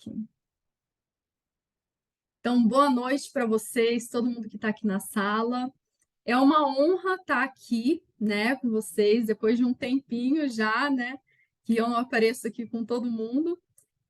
pouquinho. Então, boa noite para vocês, todo mundo que está aqui na sala. É uma honra estar aqui, né, com vocês, depois de um tempinho já, né, que eu não apareço aqui com todo mundo.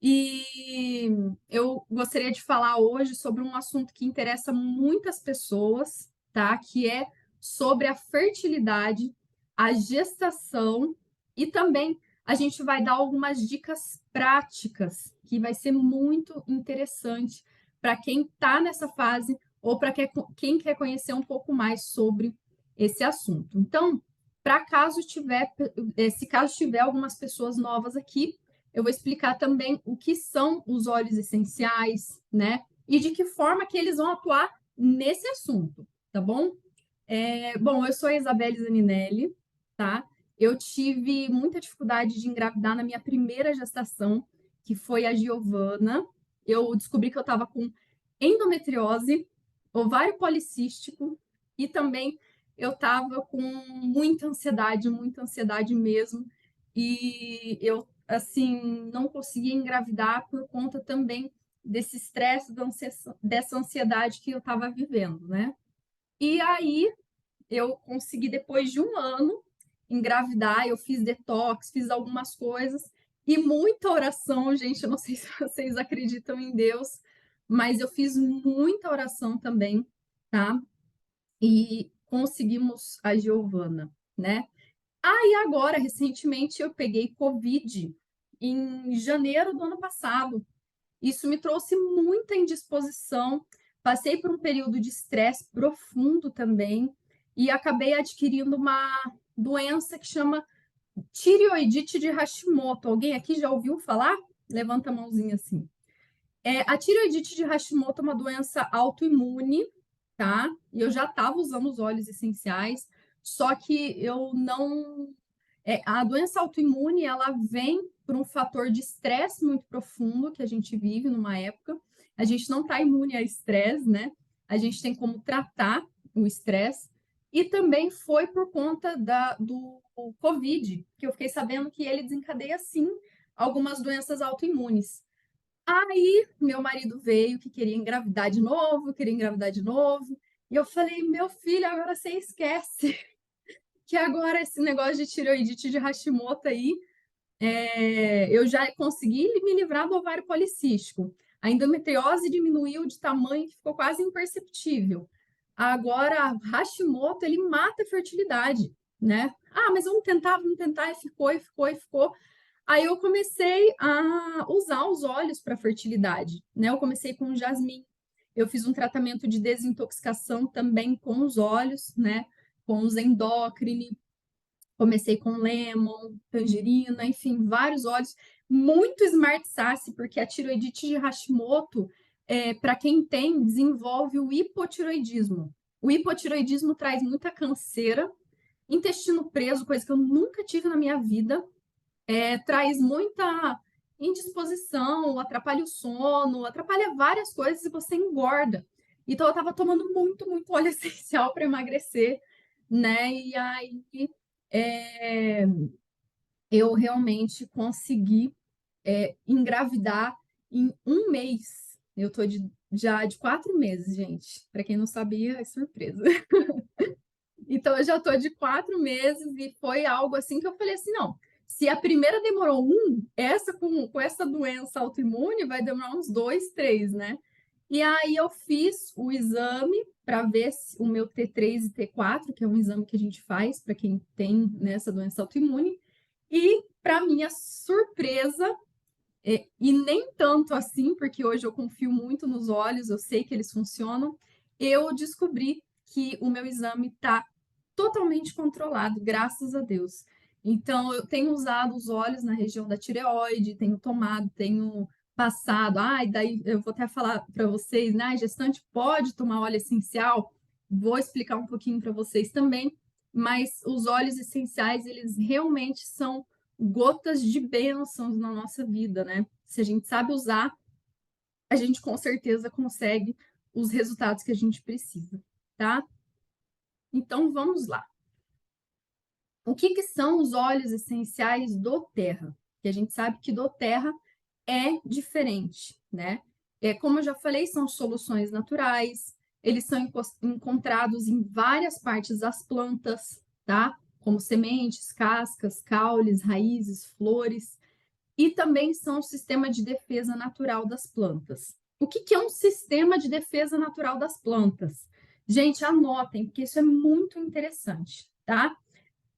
E eu gostaria de falar hoje sobre um assunto que interessa muitas pessoas, tá? Que é sobre a fertilidade, a gestação e também a gente vai dar algumas dicas práticas que vai ser muito interessante para quem está nessa fase ou para quem quer conhecer um pouco mais sobre esse assunto. Então, para caso tiver, se caso tiver algumas pessoas novas aqui, eu vou explicar também o que são os óleos essenciais, né? E de que forma que eles vão atuar nesse assunto, tá bom? Bom, eu sou a Isabelle Zaninelli, tá? Eu tive muita dificuldade de engravidar na minha primeira gestação, que foi a Giovana. Eu descobri que eu estava com endometriose, ovário policístico e também eu estava com muita ansiedade mesmo. E eu, assim, não conseguia engravidar por conta também desse estresse, dessa ansiedade que eu estava vivendo, né? E aí eu consegui, depois de um ano, engravidar. Eu fiz detox, fiz algumas coisas e muita oração, gente. Eu não sei se vocês acreditam em Deus, mas eu fiz muita oração também, tá? E conseguimos a Giovana, né? E agora, recentemente, eu peguei Covid em janeiro do ano passado. Isso me trouxe muita indisposição, passei por um período de estresse profundo também e acabei adquirindo uma doença que chama tireoidite de Hashimoto. Alguém aqui já ouviu falar? Levanta a mãozinha assim. A tireoidite de Hashimoto é uma doença autoimune, tá? E eu já estava usando os óleos essenciais, só que eu não. A doença autoimune, ela vem por um fator de estresse muito profundo que a gente vive numa época. A gente não está imune a estresse, né? A gente tem como tratar o estresse. E também foi por conta do Covid, que eu fiquei sabendo que ele desencadeia, sim, algumas doenças autoimunes. Aí, meu marido veio que queria engravidar de novo, queria engravidar de novo. E eu falei, meu filho, agora você esquece que agora esse negócio de tireoidite de Hashimoto aí, eu já consegui me livrar do ovário policístico. A endometriose diminuiu de tamanho que ficou quase imperceptível. Agora, Hashimoto, ele mata a fertilidade, né? Mas vamos tentar, e ficou, e ficou, e ficou. Aí eu comecei a usar os óleos para fertilidade, né? Eu comecei com jasmim. Eu fiz um tratamento de desintoxicação também com os óleos, né? Com os endócrine. Comecei com lemon, tangerina, enfim, vários óleos. Muito Smart Sasse, porque a tiroidite de Hashimoto, para quem tem, desenvolve o hipotiroidismo. O hipotiroidismo traz muita canseira, intestino preso, coisa que eu nunca tive na minha vida, traz muita indisposição, atrapalha o sono, atrapalha várias coisas e você engorda. Então, eu estava tomando muito óleo essencial para emagrecer, né? E aí é, eu realmente consegui engravidar em um mês. Eu estou já de 4 meses, gente. Para quem não sabia, é surpresa. Então, eu já estou de 4 meses e foi algo assim que eu falei assim, não, se a primeira demorou essa com essa doença autoimune vai demorar uns 2, 3, né? E aí eu fiz o exame para ver o meu T3 e T4, que é um exame que a gente faz para quem tem, né, essa doença autoimune, e para minha surpresa, e nem tanto assim, porque hoje eu confio muito nos olhos, eu sei que eles funcionam, eu descobri que o meu exame está totalmente controlado, graças a Deus. Então, eu tenho usado os óleos na região da tireoide, tenho tomado, tenho passado. Daí eu vou até falar para vocês, né? A gestante pode tomar óleo essencial, vou explicar um pouquinho para vocês também, mas os óleos essenciais, eles realmente são gotas de bênçãos na nossa vida, né? Se a gente sabe usar, a gente com certeza consegue os resultados que a gente precisa, tá? Então vamos lá. O que são os óleos essenciais do Terra? Que a gente sabe que do Terra é diferente, né? Como eu já falei, são soluções naturais, eles são encontrados em várias partes das plantas, tá? Como sementes, cascas, caules, raízes, flores, e também são o sistema de defesa natural das plantas. O que, que é um sistema de defesa natural das plantas? Gente, anotem, porque isso é muito interessante, tá?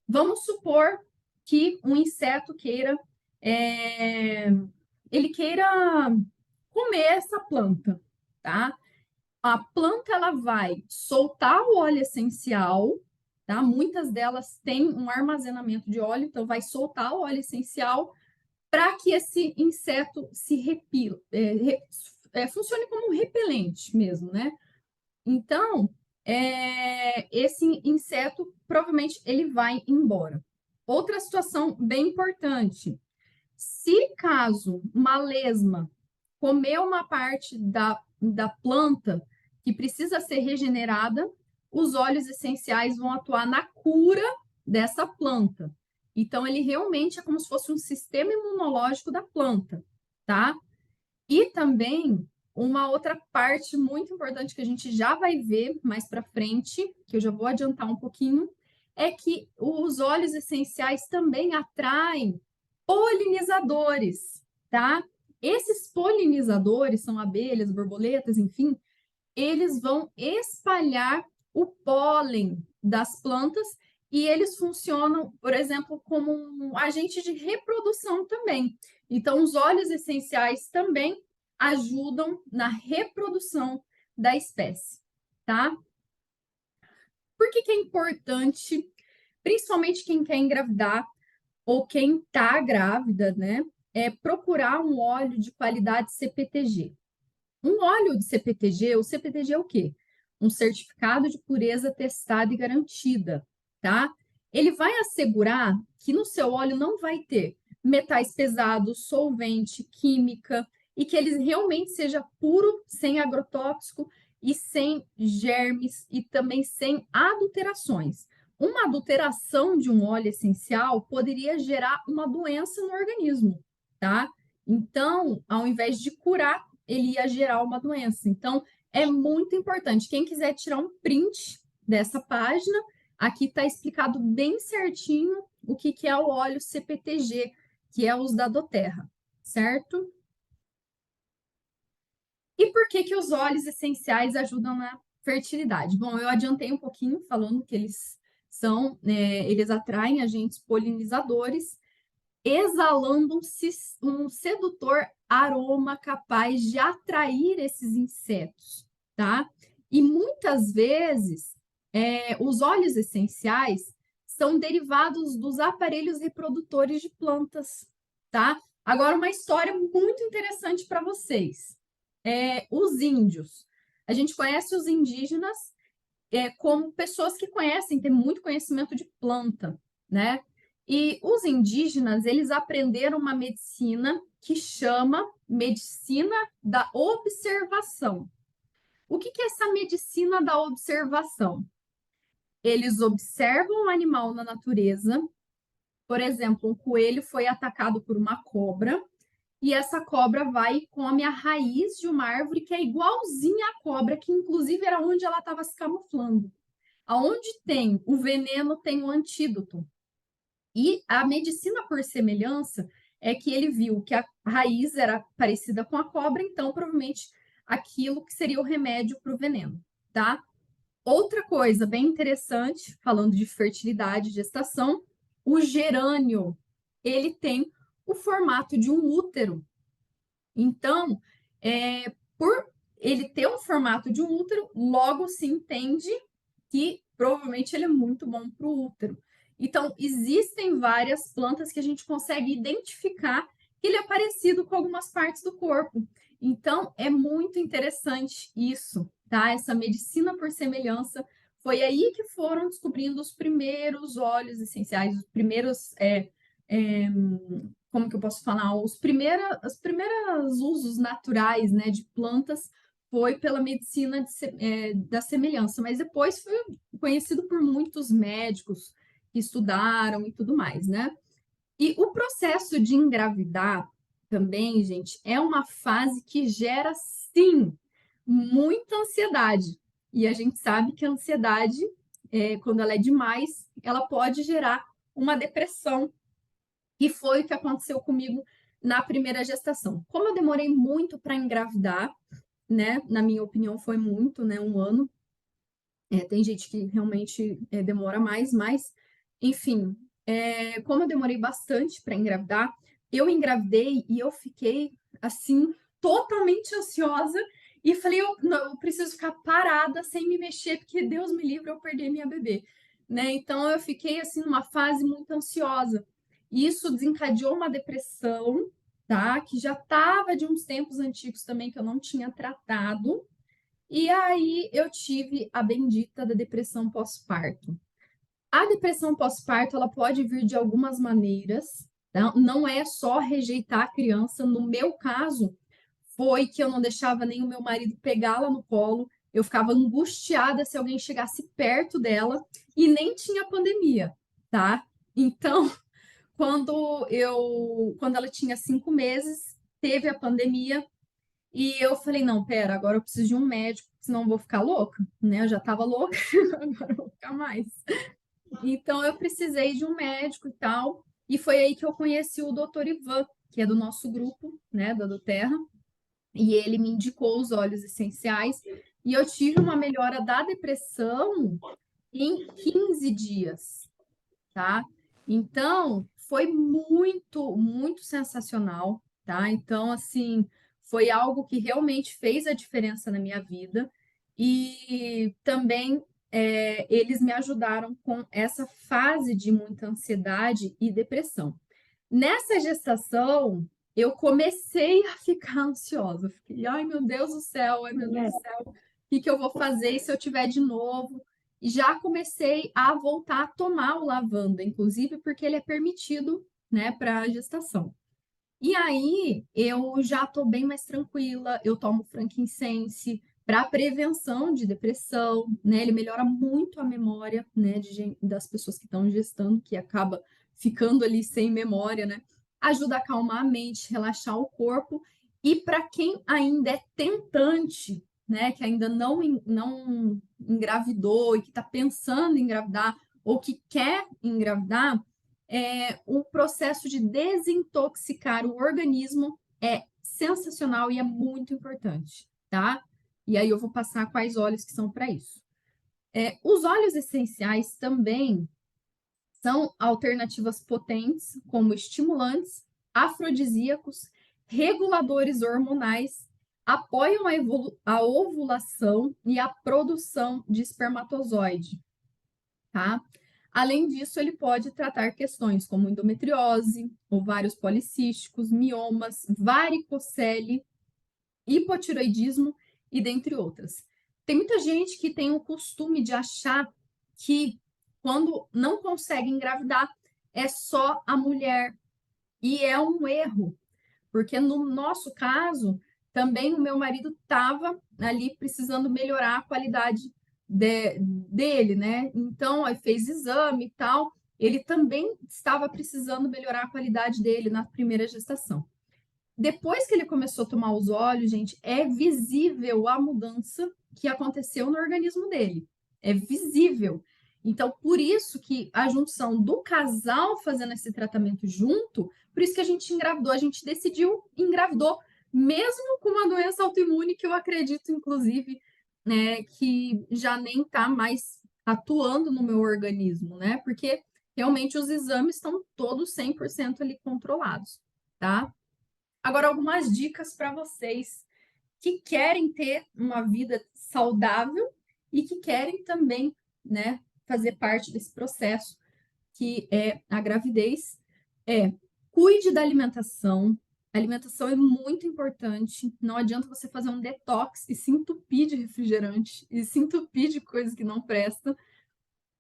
Vamos supor que um inseto queira, ele queira comer essa planta, tá? A planta ela vai soltar o óleo essencial, tá? Muitas delas têm um armazenamento de óleo, então vai soltar o óleo essencial para que esse inseto se repila, funcione como um repelente mesmo, né? Então, esse inseto provavelmente ele vai embora. Outra situação bem importante: se caso uma lesma comer uma parte da planta que precisa ser regenerada, os óleos essenciais vão atuar na cura dessa planta. Então, ele realmente é como se fosse um sistema imunológico da planta, tá? E também uma outra parte muito importante que a gente já vai ver mais para frente, que eu já vou adiantar um pouquinho, é que os óleos essenciais também atraem polinizadores, tá? Esses polinizadores são abelhas, borboletas, enfim, eles vão espalhar o pólen das plantas e eles funcionam, por exemplo, como um agente de reprodução também. Então, os óleos essenciais também ajudam na reprodução da espécie, tá? Por que que é importante, principalmente quem quer engravidar ou quem está grávida, né? Procurar um óleo de qualidade CPTG. Um óleo de CPTG, o CPTG é o quê? Um certificado de pureza testada e garantida, tá? Ele vai assegurar que no seu óleo não vai ter metais pesados, solvente, química, e que ele realmente seja puro, sem agrotóxico e sem germes e também sem adulterações. Uma adulteração de um óleo essencial poderia gerar uma doença no organismo, tá? Então, ao invés de curar, ele ia gerar uma doença. Então, é muito importante. Quem quiser tirar um print dessa página, aqui está explicado bem certinho o que, que é o óleo CPTG, que é os da doTERRA, certo? E por que, que os óleos essenciais ajudam na fertilidade? Bom, eu adiantei um pouquinho falando que eles são, eles atraem agentes polinizadores, exalando um sedutor aroma capaz de atrair esses insetos, tá? E muitas vezes os óleos essenciais são derivados dos aparelhos reprodutores de plantas, tá? Agora, uma história muito interessante para vocês. Os índios. A gente conhece os indígenas como pessoas que conhecem, têm muito conhecimento de planta, né? E os indígenas, eles aprenderam uma medicina que chama medicina da observação. O que, que é essa medicina da observação? Eles observam o animal na natureza. Por exemplo, um coelho foi atacado por uma cobra e essa cobra vai e come a raiz de uma árvore que é igualzinha à cobra, que inclusive era onde ela estava se camuflando. Aonde tem o veneno, tem o antídoto. E a medicina por semelhança é que ele viu que a raiz era parecida com a cobra, então provavelmente aquilo que seria o remédio para o veneno, tá? Outra coisa bem interessante, falando de fertilidade e gestação, o gerânio, ele tem o formato de um útero. Então, por ele ter um formato de um útero, logo se entende que provavelmente ele é muito bom para o útero. Então, existem várias plantas que a gente consegue identificar que ele é parecido com algumas partes do corpo. Então, é muito interessante isso, tá? Essa medicina por semelhança. Foi aí que foram descobrindo os primeiros óleos essenciais, os primeiros, como que eu posso falar? Os primeiros usos naturais, né, de plantas foi pela medicina da semelhança, mas depois foi conhecido por muitos médicos que estudaram e tudo mais, né? E o processo de engravidar, também, gente, é uma fase que gera, sim, muita ansiedade. E a gente sabe que a ansiedade, quando ela é demais, ela pode gerar uma depressão. E foi o que aconteceu comigo na primeira gestação. Como eu demorei muito para engravidar, né? Na minha opinião, foi muito, né? 1 ano. Tem gente que realmente demora mais, mas, enfim, como eu demorei bastante para engravidar, eu engravidei e eu fiquei, assim, totalmente ansiosa e falei, não, eu preciso ficar parada sem me mexer, porque Deus me livre eu perder minha bebê, né? Então, eu fiquei, assim, numa fase muito ansiosa. E isso desencadeou uma depressão, tá? Que já estava de uns tempos antigos também, que eu não tinha tratado, e aí eu tive a bendita da depressão pós-parto. A depressão pós-parto, ela pode vir de algumas maneiras, tá? Não é só rejeitar a criança. No meu caso, foi que eu não deixava nem o meu marido pegá-la no colo. Eu ficava angustiada se alguém chegasse perto dela e nem tinha pandemia, tá? Então, quando ela tinha 5 meses, teve a pandemia, e eu falei, não, pera, agora eu preciso de um médico, senão eu vou ficar louca, né? Eu já estava louca, agora eu vou ficar mais. Então eu precisei de um médico e tal, e foi aí que eu conheci o Dr. Ivan, que é do nosso grupo, né, da do Terra, e ele me indicou os óleos essenciais, e eu tive uma melhora da depressão em 15 dias, tá? Então, foi muito, muito sensacional, tá? Então, assim, foi algo que realmente fez a diferença na minha vida. E também eles me ajudaram com essa fase de muita ansiedade e depressão. Nessa gestação, eu comecei a ficar ansiosa. Fiquei, ai meu Deus do céu, ai meu Deus do céu, o que que eu vou fazer se eu tiver de novo? E já comecei a voltar a tomar o lavanda, inclusive porque ele é permitido, né, para a gestação. E aí eu já estou bem mais tranquila, eu tomo frankincense para prevenção de depressão, né? Ele melhora muito a memória, né, das pessoas que estão gestando, que acaba ficando ali sem memória, né? Ajuda a acalmar a mente, relaxar o corpo. E para quem ainda é tentante, né, que ainda não engravidou e que está pensando em engravidar ou que quer engravidar, o processo de desintoxicar o organismo é sensacional e é muito importante, tá? E aí eu vou passar quais óleos que são para isso. Os óleos essenciais também são alternativas potentes, como estimulantes, afrodisíacos, reguladores hormonais, apoiam a ovulação e a produção de espermatozoide, tá? Além disso, ele pode tratar questões como endometriose, ovários policísticos, miomas, varicocele, hipotiroidismo e dentre outras. Tem muita gente que tem o costume de achar que quando não consegue engravidar é só a mulher, e é um erro, porque no nosso caso, também o meu marido estava ali precisando melhorar a qualidade dele, né? Então, aí fez exame e tal. Ele também estava precisando melhorar a qualidade dele na primeira gestação. Depois que ele começou a tomar os óleos, gente, é visível a mudança que aconteceu no organismo dele. É visível. Então, por isso que a junção do casal fazendo esse tratamento junto, por isso que a gente engravidou, a gente decidiu, engravidou, mesmo com uma doença autoimune que eu acredito, inclusive, né, que já nem está mais atuando no meu organismo, né? Porque realmente os exames estão todos 100% ali controlados, tá? Agora, algumas dicas para vocês que querem ter uma vida saudável e que querem também, né, fazer parte desse processo que é a gravidez. Cuide da alimentação. A alimentação é muito importante. Não adianta você fazer um detox e se entupir de refrigerante e se entupir de coisas que não prestam.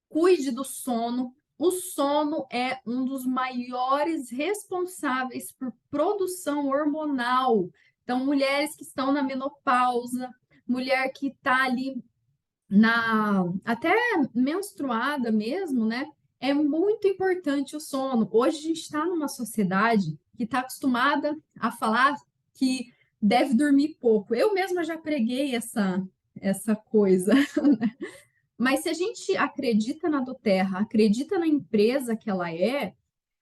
Cuide do sono. O sono é um dos maiores responsáveis por produção hormonal. Então, mulheres que estão na menopausa, mulher que está ali até menstruada mesmo, né? É muito importante o sono. Hoje a gente está numa sociedade que está acostumada a falar que deve dormir pouco. Eu mesma já preguei essa coisa. Mas se a gente acredita na do Terra, acredita na empresa que ela é,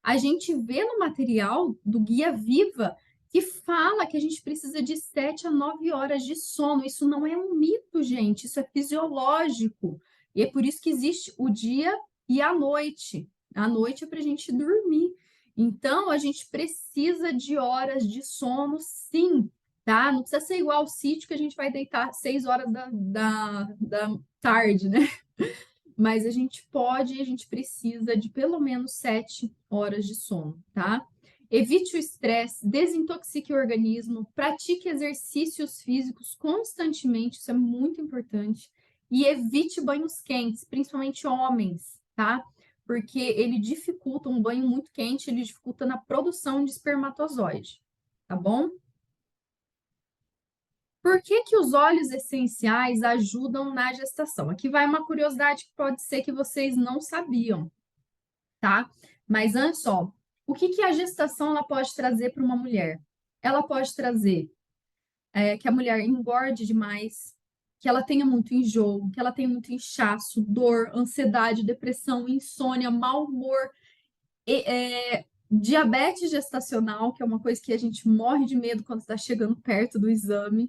a gente vê no material do Guia Viva que fala que a gente precisa de 7 a 9 horas de sono. Isso não é um mito, gente, isso é fisiológico. E é por isso que existe o dia e a noite. A noite é para a gente dormir. Então, a gente precisa de horas de sono, sim, tá? Não precisa ser igual ao sítio que a gente vai deitar 6 horas da tarde, né? Mas a gente pode e a gente precisa de pelo menos 7 horas de sono, tá? Evite o estresse, desintoxique o organismo, pratique exercícios físicos constantemente, isso é muito importante. E evite banhos quentes, principalmente homens, tá? Porque ele dificulta, um banho muito quente, ele dificulta na produção de espermatozoide, tá bom? Por que que os óleos essenciais ajudam na gestação? Aqui vai uma curiosidade que pode ser que vocês não sabiam, tá? Mas antes, ó, o que que a gestação ela pode trazer para uma mulher? Ela pode trazer que a mulher engorde demais, que ela tenha muito enjoo, que ela tenha muito inchaço, dor, ansiedade, depressão, insônia, mau humor, diabetes gestacional, que é uma coisa que a gente morre de medo quando está chegando perto do exame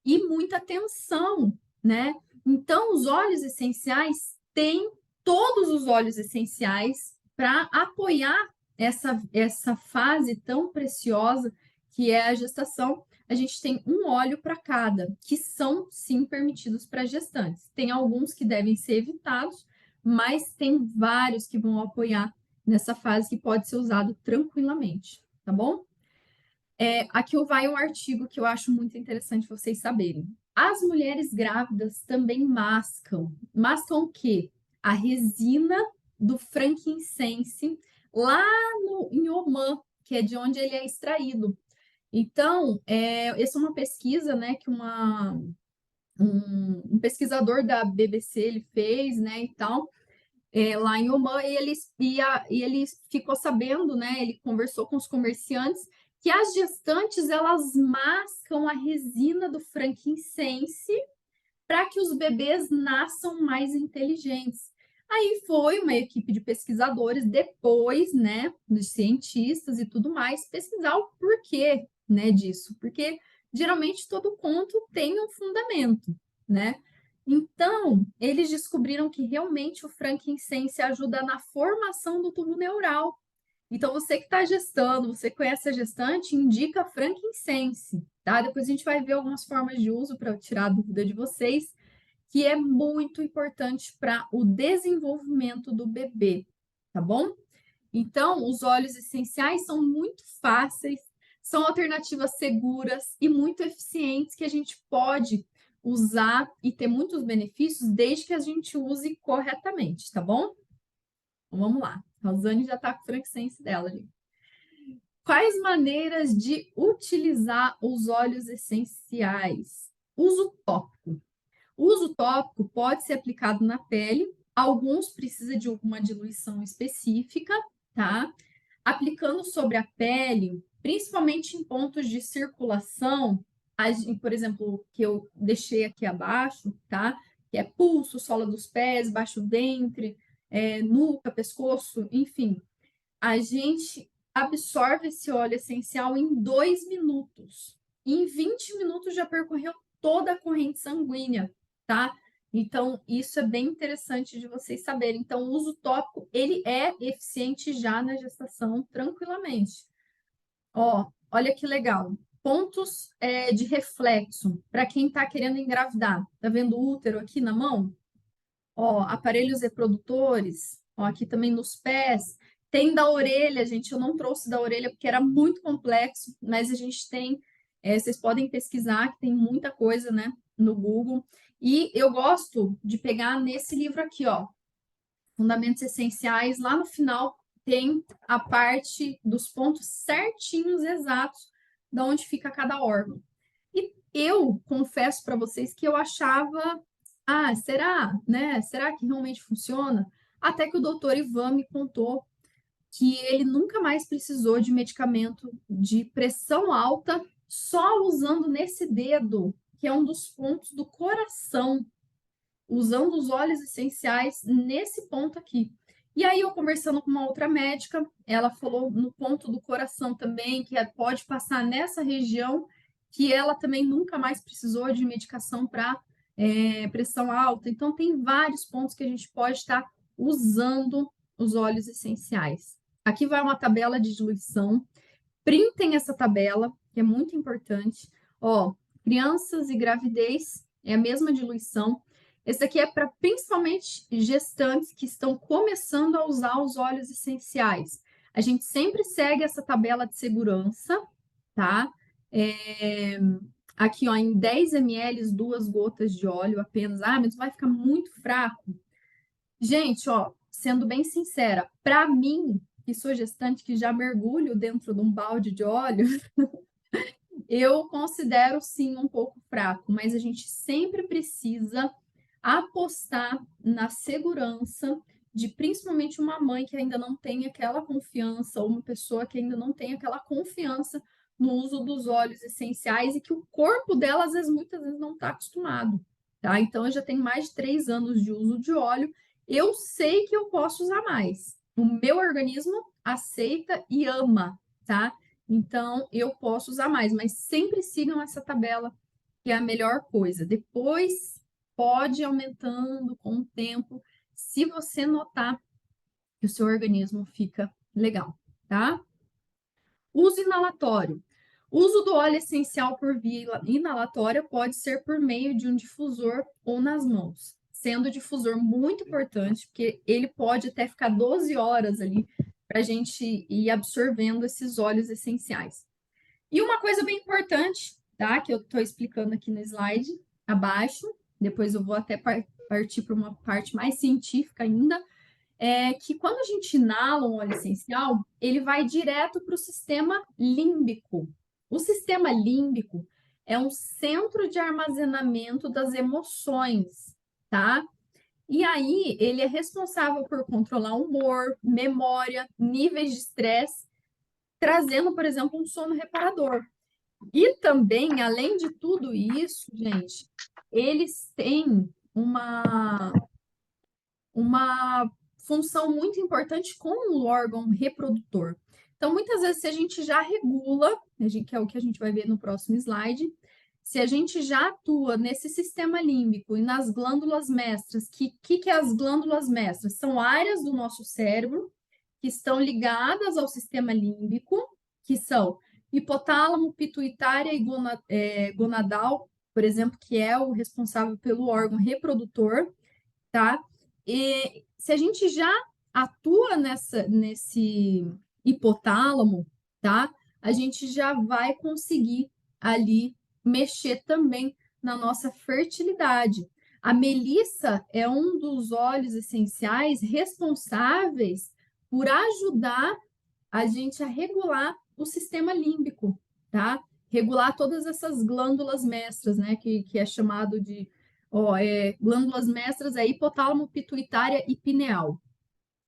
e muita tensão, né? Então, os óleos essenciais têm todos os óleos essenciais para apoiar essa fase tão preciosa que é a gestação. A gente tem um óleo para cada, que são sim permitidos para gestantes. Tem alguns que devem ser evitados, mas tem vários que vão apoiar nessa fase que pode ser usado tranquilamente, tá bom? Aqui vai um artigo que eu acho muito interessante vocês saberem. As mulheres grávidas também mascam. Mascam o quê? A resina do frankincense lá em Omã, que é de onde ele é extraído. Então, essa é uma pesquisa, né, que um pesquisador da BBC ele fez, né, e tal, lá em Oman, e ele ficou sabendo, né? Ele conversou com os comerciantes que as gestantes elas mascam a resina do frankincense para que os bebês nasçam mais inteligentes. Aí foi uma equipe de pesquisadores, depois, né, dos cientistas e tudo mais, pesquisar o porquê, né, disso, porque geralmente todo conto tem um fundamento, né? Então, eles descobriram que realmente o frankincense ajuda na formação do tubo neural. Então, você que está gestando, você conhece a gestante, indica frankincense, tá? Depois a gente vai ver algumas formas de uso para tirar a dúvida de vocês, que é muito importante para o desenvolvimento do bebê, tá bom? Então, os óleos essenciais são muito fáceis, são alternativas seguras e muito eficientes que a gente pode usar e ter muitos benefícios desde que a gente use corretamente, tá bom? Então, vamos lá. A Rosane já está com o frankincense dela, gente. Quais maneiras de utilizar os óleos essenciais? Uso tópico. O uso tópico pode ser aplicado na pele, alguns precisam de alguma diluição específica, tá? Aplicando sobre a pele, principalmente em pontos de circulação, por exemplo, que eu deixei aqui abaixo, tá? Que é pulso, sola dos pés, baixo ventre, nuca, pescoço, enfim. A gente absorve esse óleo essencial em 2 minutos. Em 20 minutos já percorreu toda a corrente sanguínea, tá? Então, isso é bem interessante de vocês saberem. Então, o uso tópico, ele é eficiente já na gestação, tranquilamente. Ó, olha que legal. Pontos de reflexo para quem está querendo engravidar. Tá vendo o útero aqui na mão? Ó, aparelhos reprodutores, ó, aqui também nos pés. Tem da orelha, gente. Eu não trouxe da orelha porque era muito complexo, mas a gente tem. Vocês podem pesquisar, que tem muita coisa, né, no Google. E eu gosto de pegar nesse livro aqui, ó, Fundamentos Essenciais. Lá no final tem a parte dos pontos certinhos, exatos, de onde fica cada órgão. E eu confesso para vocês que eu achava, será, né? Será que realmente funciona? Até que o doutor Ivan me contou que ele nunca mais precisou de medicamento de pressão alta, só usando nesse dedo, que é um dos pontos do coração, usando os óleos essenciais nesse ponto aqui. E aí, eu conversando com uma outra médica, ela falou no ponto do coração também, que pode passar nessa região, que ela também nunca mais precisou de medicação para pressão alta. Então, tem vários pontos que a gente pode estar usando os óleos essenciais. Aqui vai uma tabela de diluição. Printem essa tabela, que é muito importante. Ó, crianças e gravidez é a mesma diluição. Esse aqui é para principalmente gestantes que estão começando a usar os óleos essenciais. A gente sempre segue essa tabela de segurança, tá? Aqui, ó, em 10 ml, 2 gotas de óleo apenas. Ah, mas vai ficar muito fraco. Gente, ó, sendo bem sincera, para mim, que sou gestante, que já mergulho dentro de um balde de óleo, eu considero sim um pouco fraco, mas a gente sempre precisa apostar na segurança de principalmente uma mãe que ainda não tem aquela confiança, ou uma pessoa que ainda não tem aquela confiança no uso dos óleos essenciais e que o corpo dela, às vezes, muitas vezes não está acostumado, tá? Então, eu já tenho mais de 3 anos de uso de óleo, eu sei que eu posso usar mais. O meu organismo aceita e ama, tá? Então, eu posso usar mais, mas sempre sigam essa tabela, que é a melhor coisa. Depois, pode ir aumentando com o tempo, se você notar que o seu organismo fica legal, tá? Uso inalatório. Uso do óleo essencial por via inalatória pode ser por meio de um difusor ou nas mãos, sendo o difusor muito importante, porque ele pode até ficar 12 horas ali para a gente ir absorvendo esses óleos essenciais. E uma coisa bem importante, tá? Que eu estou explicando aqui no slide abaixo, depois eu vou até partir para uma parte mais científica ainda, é que quando a gente inala um óleo essencial, ele vai direto para o sistema límbico. O sistema límbico é um centro de armazenamento das emoções, tá? E aí, ele é responsável por controlar o humor, memória, níveis de estresse, trazendo, por exemplo, um sono reparador. E também, além de tudo isso, gente, eles têm uma função muito importante com o órgão reprodutor. Então, muitas vezes, se a gente já regula, que é o que a gente vai ver no próximo slide, se a gente já atua nesse sistema límbico e nas glândulas mestras, que é as glândulas mestras? São áreas do nosso cérebro que estão ligadas ao sistema límbico, que são hipotálamo, pituitária e gonadal, por exemplo, que é o responsável pelo órgão reprodutor, tá? E se a gente já atua nesse hipotálamo, tá? A gente já vai conseguir ali mexer também na nossa fertilidade. A melissa é um dos óleos essenciais responsáveis por ajudar a gente a regular o sistema límbico, tá? Regular todas essas glândulas mestras, né? Que é chamado de glândulas mestras é hipotálamo, pituitária e pineal.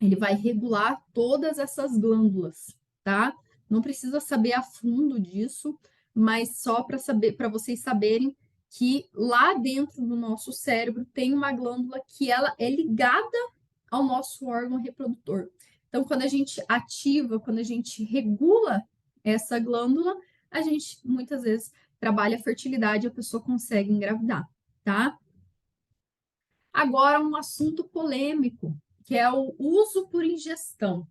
Ele vai regular todas essas glândulas, tá? Não precisa saber a fundo disso, mas só para saber, para vocês saberem que lá dentro do nosso cérebro tem uma glândula que ela é ligada ao nosso órgão reprodutor. Então, quando a gente ativa, quando a gente regula essa glândula, a gente muitas vezes trabalha a fertilidade e a pessoa consegue engravidar, tá? Agora, um assunto polêmico, que é o uso por ingestão.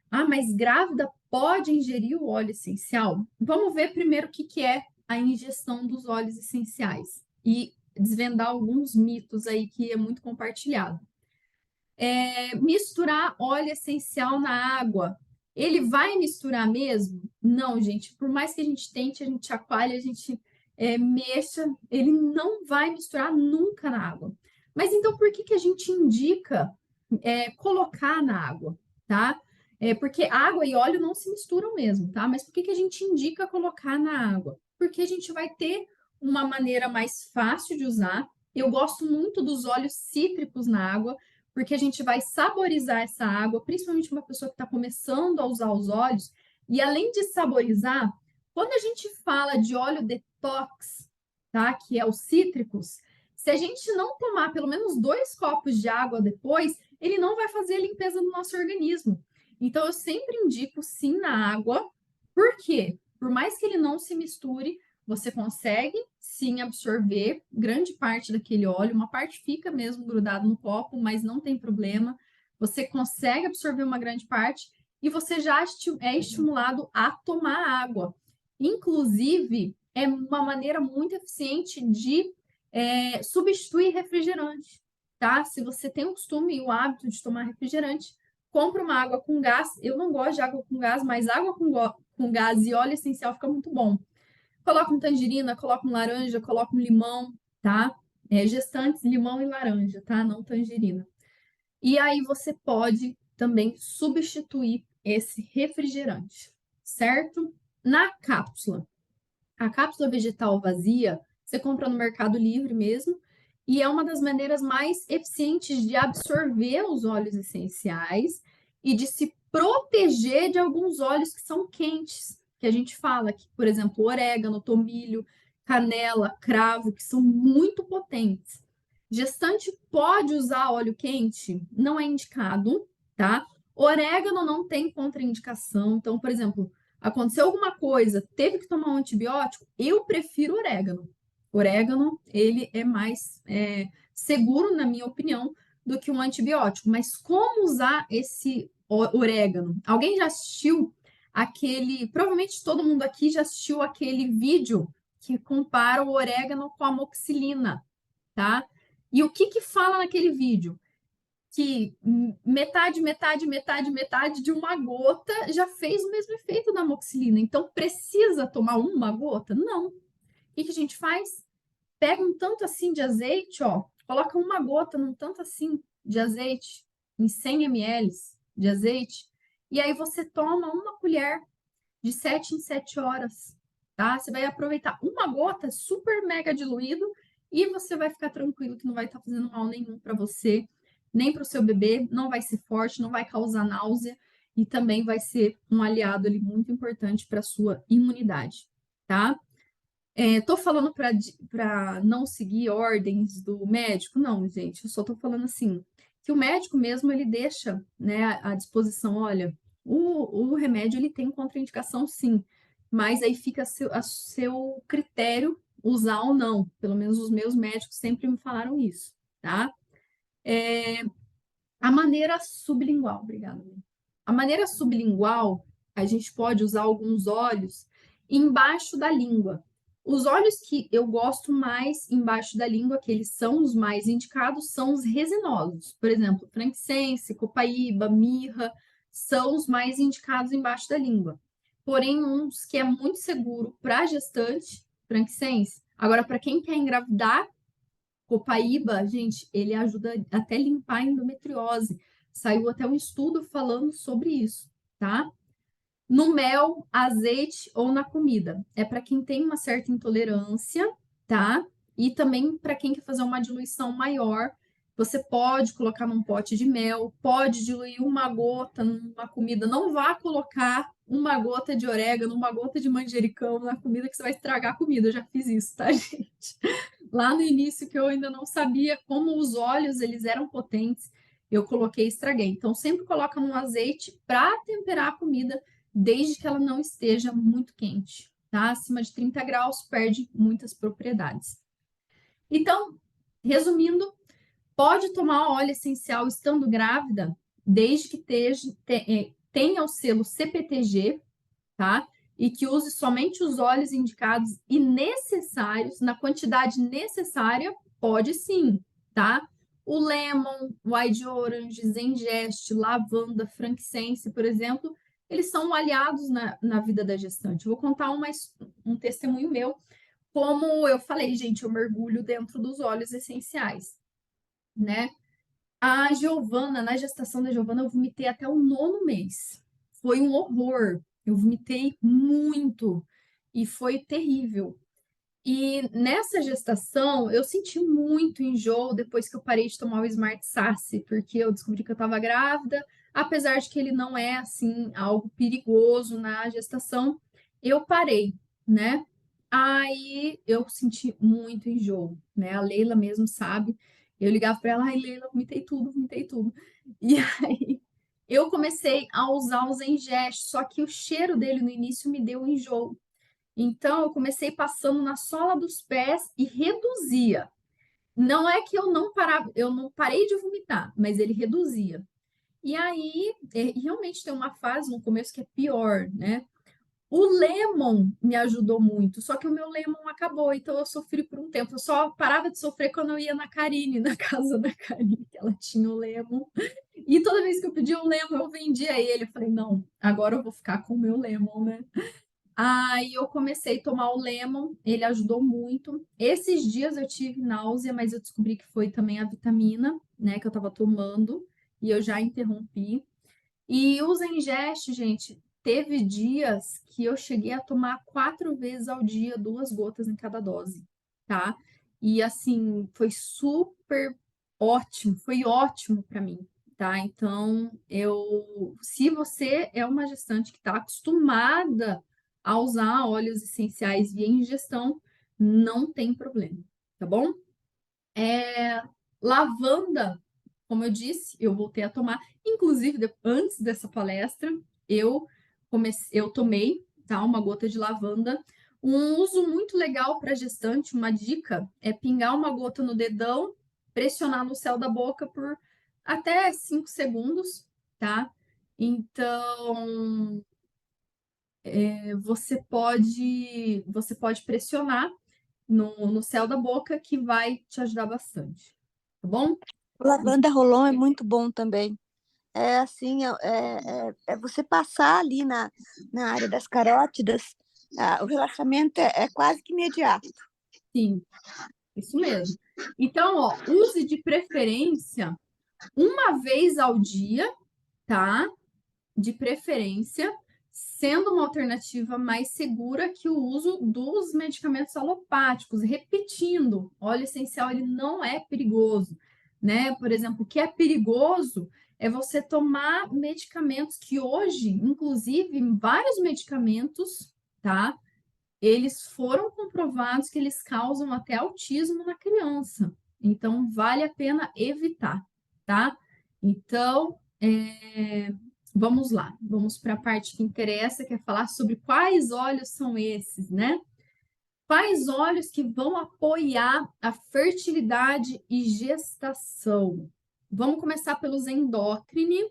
Ah, mas grávida pode ingerir o óleo essencial? Vamos ver primeiro o que é a ingestão dos óleos essenciais e desvendar alguns mitos aí que é muito compartilhado. Misturar óleo essencial na água. Ele vai misturar mesmo? Não, gente. Por mais que a gente tente, a gente chacoalhe, a gente mexa, ele não vai misturar nunca na água. Mas então, por que a gente indica colocar na água, tá? Porque água e óleo não se misturam mesmo, tá? Mas por que a gente indica colocar na água? Porque a gente vai ter uma maneira mais fácil de usar. Eu gosto muito dos óleos cítricos na água, porque a gente vai saborizar essa água, principalmente uma pessoa que está começando a usar os óleos. E além de saborizar, quando a gente fala de óleo detox, tá? Que é os cítricos, se a gente não tomar pelo menos 2 copos de água depois, ele não vai fazer a limpeza do nosso organismo. Então, eu sempre indico sim na água. Por quê? Por mais que ele não se misture, você consegue sim absorver grande parte daquele óleo, uma parte fica mesmo grudada no copo, mas não tem problema. Você consegue absorver uma grande parte e você já é estimulado a tomar água. Inclusive, é uma maneira muito eficiente de substituir refrigerante, tá? Se você tem o costume e o hábito de tomar refrigerante, compra uma água com gás. Eu não gosto de água com gás, mas água com gás e óleo essencial fica muito bom. Coloca um tangerina, coloca um laranja, coloca um limão, tá? Gestantes, limão e laranja, tá? Não tangerina. E aí você pode também substituir esse refrigerante, certo? Na cápsula. A cápsula vegetal vazia, você compra no Mercado Livre mesmo, e é uma das maneiras mais eficientes de absorver os óleos essenciais e de se proteger de alguns óleos que são quentes, que a gente fala que, por exemplo, orégano, tomilho, canela, cravo, que são muito potentes. Gestante pode usar óleo quente? Não é indicado, tá? Orégano não tem contraindicação. Então, por exemplo, aconteceu alguma coisa, teve que tomar um antibiótico, eu prefiro orégano. Orégano, ele é mais seguro, na minha opinião, do que um antibiótico. Mas como usar esse orégano? Alguém já assistiu aquele... Provavelmente todo mundo aqui já assistiu aquele vídeo que compara o orégano com a amoxicilina, tá? E o que que fala naquele vídeo? Que metade de uma gota já fez o mesmo efeito da amoxicilina. Então, precisa tomar uma gota? Não. O que que a gente faz? Pega um tanto assim de azeite, ó, coloca uma gota num tanto assim de azeite, em 100 ml de azeite, e aí você toma uma colher de 7 em 7 horas, tá? Você vai aproveitar uma gota super mega diluído e você vai ficar tranquilo que não vai estar fazendo mal nenhum para você, nem para o seu bebê, não vai ser forte, não vai causar náusea e também vai ser um aliado ali muito importante para a sua imunidade, tá? Tô falando para não seguir ordens do médico? Não, gente, eu só tô falando assim, que o médico mesmo ele deixa, né, à disposição, olha, o remédio ele tem contraindicação sim, mas aí fica a seu critério usar ou não. Pelo menos os meus médicos sempre me falaram isso, tá? A maneira sublingual, obrigada. A maneira sublingual, a gente pode usar alguns óleos embaixo da língua. Os óleos que eu gosto mais embaixo da língua, que eles são os mais indicados, são os resinosos. Por exemplo, frankincense, copaíba, mirra, são os mais indicados embaixo da língua. Porém, uns que é muito seguro para gestante, frankincense. Agora, para quem quer engravidar, copaíba, gente, ele ajuda até limpar a endometriose. Saiu até um estudo falando sobre isso, tá? No mel, azeite ou na comida. É para quem tem uma certa intolerância, tá? E também para quem quer fazer uma diluição maior. Você pode colocar num pote de mel, pode diluir uma gota numa comida. Não vá colocar uma gota de orégano, uma gota de manjericão na comida, que você vai estragar a comida. Eu já fiz isso, tá, gente? Lá no início, que eu ainda não sabia como os óleos eles eram potentes, eu coloquei e estraguei. Então, sempre coloca no azeite para temperar a comida, desde que ela não esteja muito quente, tá? Acima de 30 graus, perde muitas propriedades. Então, resumindo, pode tomar óleo essencial estando grávida, desde que tenha o selo CPTG, tá? E que use somente os óleos indicados e necessários, na quantidade necessária, pode sim, tá? O lemon, white orange, zengeste, lavanda, frankincense, por exemplo, eles são aliados na vida da gestante. Vou contar um testemunho meu. Como eu falei, gente, eu mergulho dentro dos óleos essenciais, né? A Giovana, na gestação da Giovana, eu vomitei até o 9º mês. Foi um horror. Eu vomitei muito e foi terrível. E nessa gestação, eu senti muito enjoo depois que eu parei de tomar o Smart Sasse, porque eu descobri que eu estava grávida, apesar de que ele não é assim algo perigoso na gestação, eu parei, né? Aí eu senti muito enjoo, né? A Leila mesmo sabe. Eu ligava para ela, ai, Leila, vomitei tudo, vomitei tudo. E aí eu comecei a usar o Zengest, só que o cheiro dele no início me deu enjoo. Então, eu comecei passando na sola dos pés e reduzia. Não é que eu não parava, eu não parei de vomitar, mas ele reduzia. E aí, realmente tem uma fase no começo que é pior, né? O Lemon me ajudou muito, só que o meu Lemon acabou, então eu sofri por um tempo. Eu só parava de sofrer quando eu ia na Karine, na casa da Karine, que ela tinha o Lemon. E toda vez que eu pedia o Lemon, eu vendia ele. Eu falei, não, agora eu vou ficar com o meu Lemon, né? Aí eu comecei a tomar o Lemon, ele ajudou muito. Esses dias eu tive náusea, mas eu descobri que foi também a vitamina, né, que eu tava tomando, e eu já interrompi. E o Zengest, gente, teve dias que eu cheguei a tomar 4 vezes ao dia, 2 gotas em cada dose, tá? E assim, foi super ótimo, foi ótimo para mim, tá? Então, se você é uma gestante que está acostumada a usar óleos essenciais via ingestão, não tem problema, tá bom? Lavanda, como eu disse, eu voltei a tomar. Inclusive, antes dessa palestra, eu tomei, tá, uma gota de lavanda. Um uso muito legal para gestante, uma dica, é pingar uma gota no dedão, pressionar no céu da boca por até 5 segundos, tá? Então, você pode pressionar no céu da boca que vai te ajudar bastante, tá bom? Lavanda rolon é muito bom também. É assim, é você passar ali na área das carótidas, o relaxamento é quase que imediato. Sim, isso mesmo. Então, ó, use de preferência uma vez ao dia, tá? De preferência, sendo uma alternativa mais segura que o uso dos medicamentos alopáticos. Repetindo, óleo essencial ele não é perigoso, né? Por exemplo, o que é perigoso é você tomar medicamentos que hoje, inclusive, vários medicamentos, tá? Eles foram comprovados que eles causam até autismo na criança. Então, vale a pena evitar, tá? Então, vamos lá, vamos para a parte que interessa, que é falar sobre quais óleos são esses, né? Quais óleos que vão apoiar a fertilidade e gestação? Vamos começar pelos endócrine,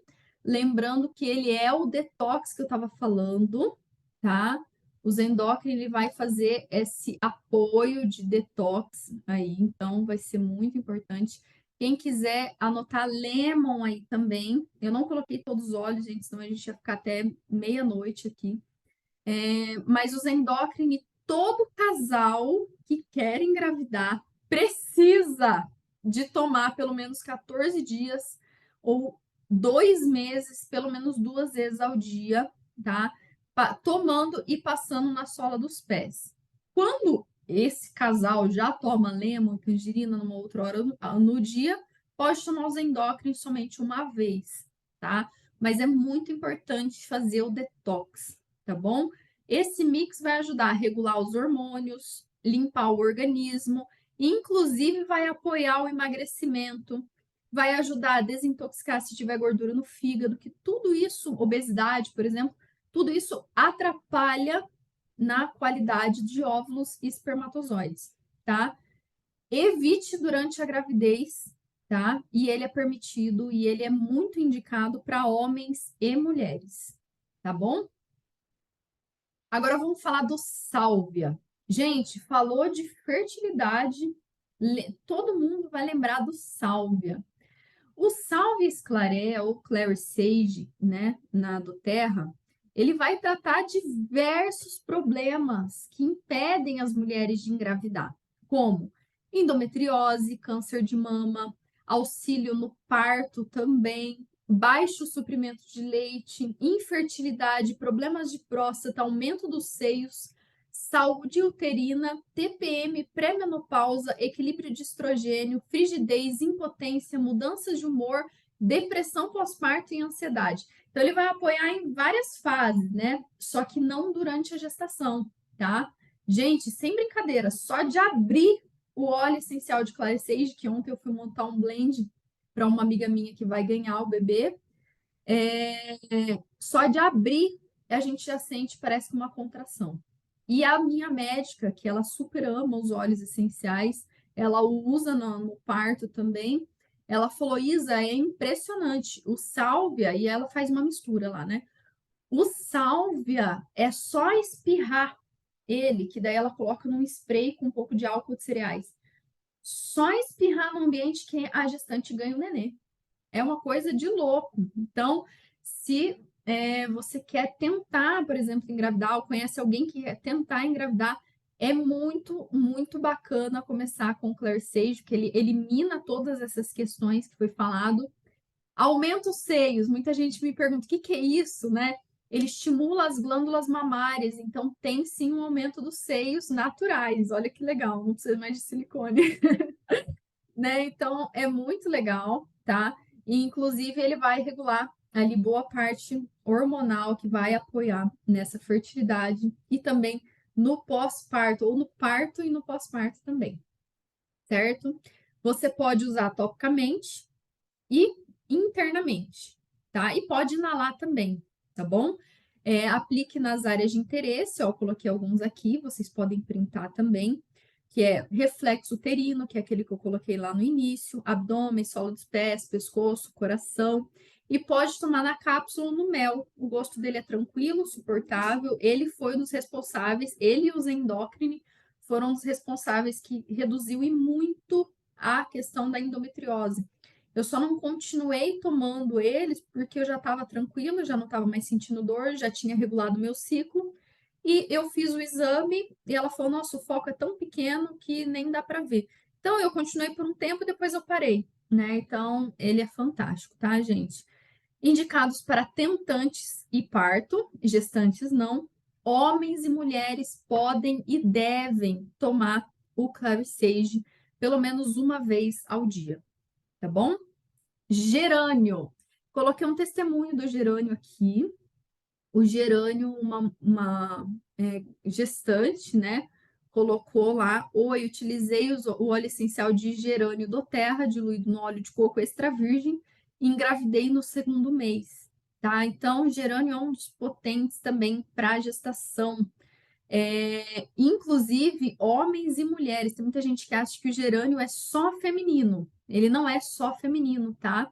lembrando que ele é o detox que eu estava falando, tá? Os endócrine ele vai fazer esse apoio de detox aí, então vai ser muito importante. Quem quiser anotar Lemon aí também, eu não coloquei todos os óleos, gente, senão a gente ia ficar até meia-noite aqui. Mas os endócrine, todo casal que quer engravidar precisa de tomar pelo menos 14 dias ou 2 meses, pelo menos 2 vezes ao dia, tá? Tomando e passando na sola dos pés. Quando esse casal já toma lemon, tangerina numa outra hora no dia, pode tomar os endócrinos somente uma vez, tá? Mas é muito importante fazer o detox, tá bom? Esse mix vai ajudar a regular os hormônios, limpar o organismo, inclusive vai apoiar o emagrecimento, vai ajudar a desintoxicar se tiver gordura no fígado, que tudo isso, obesidade, por exemplo, tudo isso atrapalha na qualidade de óvulos e espermatozoides, tá? Evite durante a gravidez, tá? E ele é permitido e ele é muito indicado para homens e mulheres, tá bom? Agora vamos falar do sálvia. Gente, falou de fertilidade, todo mundo vai lembrar do sálvia. O Salve Esclaré, ou Clary Sage, né, na do Terra, ele vai tratar diversos problemas que impedem as mulheres de engravidar, como endometriose, câncer de mama, auxílio no parto também, baixo suprimento de leite, infertilidade, problemas de próstata, aumento dos seios, saúde uterina, TPM, pré-menopausa, equilíbrio de estrogênio, frigidez, impotência, mudanças de humor, depressão pós-parto e ansiedade. Então, ele vai apoiar em várias fases, né? Só que não durante a gestação, tá? Gente, sem brincadeira, só de abrir o óleo essencial de Clary Sage, que ontem eu fui montar um blend para uma amiga minha que vai ganhar o bebê, só de abrir a gente já sente, parece que uma contração. E a minha médica, que ela super ama os óleos essenciais, ela usa no parto também. Ela falou, Isa, é impressionante. O sálvia, e ela faz uma mistura lá, né? O sálvia é só espirrar ele, que daí ela coloca num spray com um pouco de álcool de cereais. Só espirrar no ambiente que a gestante ganha o nenê. É uma coisa de louco. Então, se você quer tentar, por exemplo, engravidar, ou conhece alguém que quer tentar engravidar, é muito, muito bacana começar com o Clary Sage, porque ele elimina todas essas questões que foi falado. Aumenta os seios. Muita gente me pergunta, o que que é isso, né? Ele estimula as glândulas mamárias, então tem sim um aumento dos seios naturais. Olha que legal, não precisa mais de silicone. Né? Então é muito legal, tá? E inclusive ele vai regular ali boa parte hormonal que vai apoiar nessa fertilidade e também no pós-parto, ou no parto e no pós-parto também, certo? Você pode usar topicamente e internamente, tá? E pode inalar também, tá bom? Aplique nas áreas de interesse, ó, eu coloquei alguns aqui, vocês podem printar também, que é reflexo uterino, que é aquele que eu coloquei lá no início, abdômen, solo dos pés, pescoço, coração, e pode tomar na cápsula ou no mel. O gosto dele é tranquilo, suportável. Ele foi um dos responsáveis, ele e os endócrine foram os responsáveis que reduziu e muito a questão da endometriose. Eu só não continuei tomando eles porque eu já estava tranquila, já não estava mais sentindo dor, já tinha regulado meu ciclo. E eu fiz o exame e ela falou: Nossa, o foco é tão pequeno que nem dá para ver. Então eu continuei por um tempo e depois eu parei, né? Então ele é fantástico, tá, gente? Indicados para tentantes e parto, gestantes não. Homens e mulheres podem e devem tomar o Clary Sage pelo menos uma vez ao dia, tá bom? Gerânio. Coloquei um testemunho do gerânio aqui. O gerânio, uma gestante, né? Colocou lá: Oi, utilizei o óleo essencial de gerânio do terra, diluído no óleo de coco extra virgem, e engravidei no segundo mês, tá? Então, gerânio é um dos potentes também para gestação. Inclusive, homens e mulheres. Tem muita gente que acha que o gerânio é só feminino. Ele não é só feminino, tá?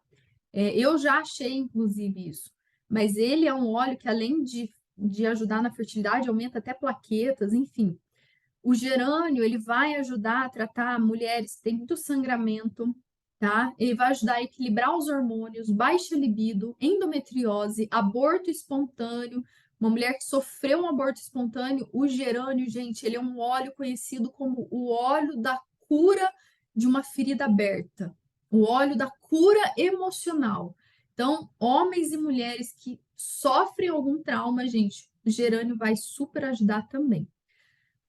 Eu já achei, inclusive, isso. Mas ele é um óleo que, além de ajudar na fertilidade, aumenta até plaquetas, enfim. O gerânio, ele vai ajudar a tratar mulheres que têm muito sangramento, tá? Ele vai ajudar a equilibrar os hormônios, baixa libido, endometriose, aborto espontâneo. Uma mulher que sofreu um aborto espontâneo, o gerânio, gente, ele é um óleo conhecido como o óleo da cura de uma ferida aberta, o óleo da cura emocional. Então, homens e mulheres que sofrem algum trauma, gente, o gerânio vai super ajudar também.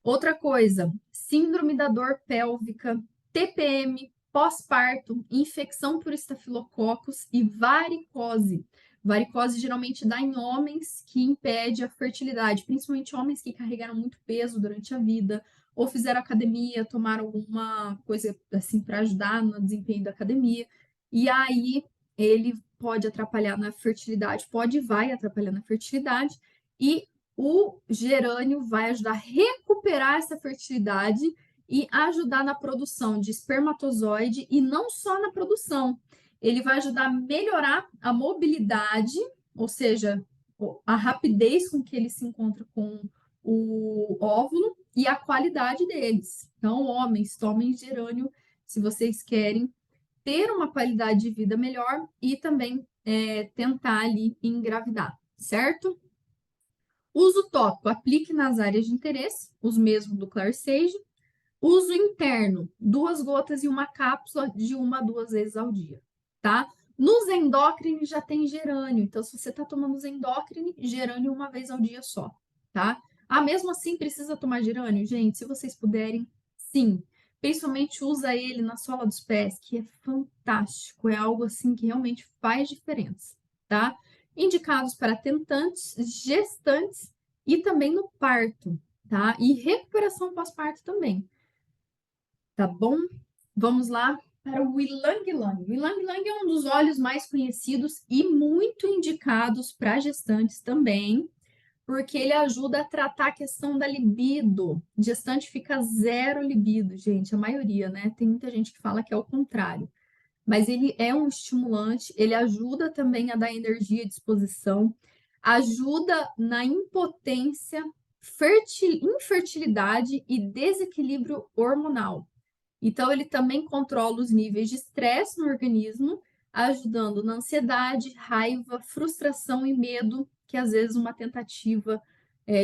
Outra coisa, síndrome da dor pélvica, TPM, pós-parto, infecção por estafilococos e varicose. Varicose geralmente dá em homens que impede a fertilidade, principalmente homens que carregaram muito peso durante a vida, ou fizeram academia, tomaram alguma coisa assim para ajudar no desempenho da academia. E aí ele pode atrapalhar na fertilidade, pode e vai atrapalhar na fertilidade. E o gerânio vai ajudar a recuperar essa fertilidade e ajudar na produção de espermatozoide, e não só na produção, ele vai ajudar a melhorar a mobilidade, ou seja, a rapidez com que ele se encontra com o óvulo e a qualidade deles. Então, homens, tomem gerânio se vocês querem ter uma qualidade de vida melhor e também tentar ali engravidar, certo? Uso tópico, aplique nas áreas de interesse, os mesmos do Clary Sage. Uso interno, 2 gotas e uma cápsula de 1 a 2 vezes ao dia, tá? Nos endócrine já tem gerânio, então se você está tomando os endócrine, gerânio uma vez ao dia só, tá? Ah, mesmo assim precisa tomar gerânio? Gente, se vocês puderem, sim. Principalmente usa ele na sola dos pés, que é fantástico, é algo assim que realmente faz diferença, tá? Indicados para tentantes, gestantes e também no parto, tá? E recuperação pós-parto também, tá bom? Vamos lá para o Ylang Ylang. O Ylang Ylang é um dos óleos mais conhecidos e muito indicados para gestantes também, porque ele ajuda a tratar a questão da libido. Gestante fica zero libido, gente, a maioria, né? Tem muita gente que fala que é o contrário. Mas ele é um estimulante, ele ajuda também a dar energia e disposição, ajuda na impotência, infertilidade e desequilíbrio hormonal. Então, ele também controla os níveis de estresse no organismo, ajudando na ansiedade, raiva, frustração e medo, que às vezes uma tentativa